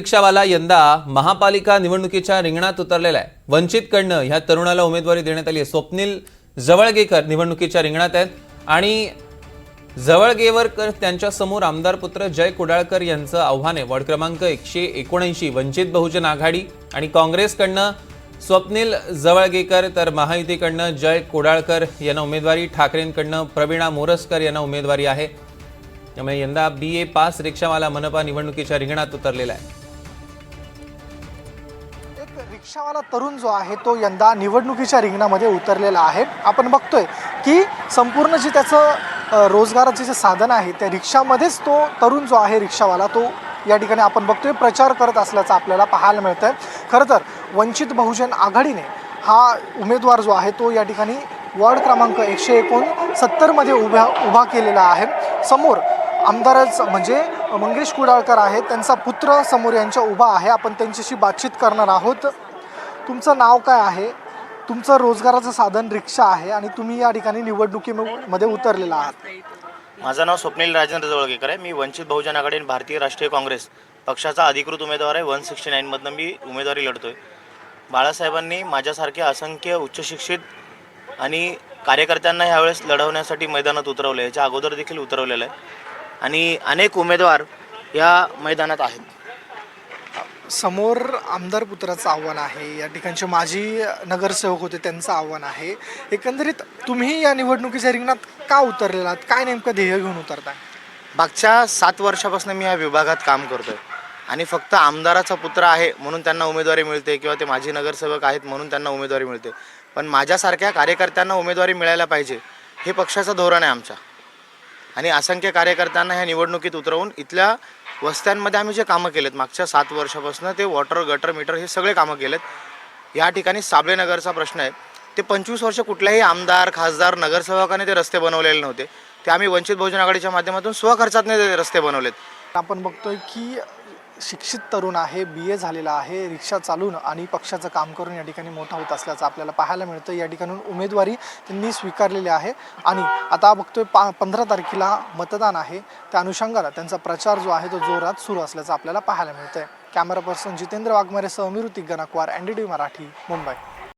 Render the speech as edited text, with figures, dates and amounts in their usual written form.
रिक्षावाला यंदा महापालिका निवडणुकीच्या रिंगणात उतरलेला आहे। वंचितकडनं ह्या तरुणाला उमेदवारी देण्यात आली आहे। स्वप्नील जवळगेकर निवडणुकीच्या रिंगणात आहेत आणि जवळगेवरकर त्यांच्या समोर आमदार पुत्र जय कुडाळकर यांचं आव्हान आहे। वॉर्ड क्रमांक 179 वंचित बहुजन आघाडी आणि काँग्रेसकडनं स्वप्नील जवळगेकर तर महायुतीकडनं जय कुडाळकर यांना उमेदवारी, ठाकरेंकडनं प्रवीणा मोरसकर यांना उमेदवारी आहे। त्यामुळे यंदा BA पास रिक्षावाला मनपा निवडणुकीच्या रिंगणात उतरलेला आहे। रिक्षावाला तरुण जो आहे तो यंदा निवडणुकीच्या रिंगणामध्ये उतरलेला आहे। आपण बघतोय की संपूर्ण जे त्याचं रोजगाराचे जे साधन आहे त्या रिक्षामध्येच तो तरुण जो आहे रिक्षावाला तो या ठिकाणी आपण बघतोय प्रचार करत असल्याचं आपल्याला पाहायला मिळतंय। खरं तर वंचित बहुजन आघाडीने हा उमेदवार जो आहे तो या ठिकाणी वॉर्ड क्रमांक 169 मध्ये उभा केलेला आहे। समोर आमदारच म्हणजे मंगेश कुडाळकर आहेत, त्यांचा पुत्र समोर यांच्या उभा आहे। आपण त्यांच्याशी बातचीत करणार आहोत। तुमचं नाव काय आहे? तुमचं रोजगाराचं साधन रिक्षा आहे आणि तुम्ही या ठिकाणी निवडणुकीमध्ये उतरलेला आहात। माझं नाव स्वप्नील राजेंद्र जवळगेकर आहे। मी वंचित बहुजन आघाडी आणि भारतीय राष्ट्रीय काँग्रेस पक्षाचा अधिकृत उमेदवार आहे। 169 मधनं मी उमेदवारी लढतोय। बाळासाहेबांनी माझ्यासारखे असंख्य उच्चशिक्षित आणि कार्यकर्त्यांना यावेळेस लढवण्यासाठी मैदानात उतरवले, याच्या अगोदर देखील उतरवलेलं आहे आणि अनेक उमेदवार या मैदानात आहेत। समोर आमदार पुत्राचं आव्हान आहे, या ठिकाणचे माजी नगरसेवक होते त्यांचं आव्हान आहे। एकंदरीत तुम्ही या निवडणुकीच्या रिंगणात का उतरलेलात? काय नेमकं ध्येय घेऊन उतरताय? मागच्या 7 वर्षापासून मी या विभागात काम करतोय आणि फक्त आमदाराचा पुत्र आहे म्हणून त्यांना उमेदवारी मिळते किंवा ते माजी नगरसेवक आहेत म्हणून त्यांना उमेदवारी मिळते, पण माझ्यासारख्या कार्यकर्त्यांना उमेदवारी मिळायला पाहिजे हे पक्षाचं धोरण आहे आमचं। आणि असंख्य कार्यकर्त्यांना ह्या निवडणुकीत उतरवून इथल्या वस्त्यांमध्ये आम्ही जे कामं केलेत मागच्या 7 वर्षापासून, ते वॉटर, गटर, मीटर हे सगळे कामं केलेत। या ठिकाणी साबळेनगरचा प्रश्न आहे, ते 25 वर्ष कुठल्याही आमदार, खासदार, नगरसेवकाने ते रस्ते बनवलेले नव्हते, ते आम्ही वंचित बहुजन आघाडीच्या माध्यमातून स्वखर्चातने ते रस्ते बनवलेत। आपण बघतोय की शिक्षित तरुण आहे, BA झालेला आहे, रिक्षा चालून आणि पक्षाचं काम करून या ठिकाणी मोठा होत असल्याचं आपल्याला पाहायला मिळतं। या ठिकाणी उमेदवारी त्यांनी स्वीकारलेली आहे आणि आता बघतोय 15 तारखेला मतदान आहे, त्या अनुषंगाने त्यांचा प्रचार जो आहे तो जोरात सुरू असल्याचं आपल्याला पाहायला मिळतंय। कॅमेरा पर्सन जितेंद्र वाघमारेसह मी ऋतिक गणकवार, NDTV मराठी, मुंबई।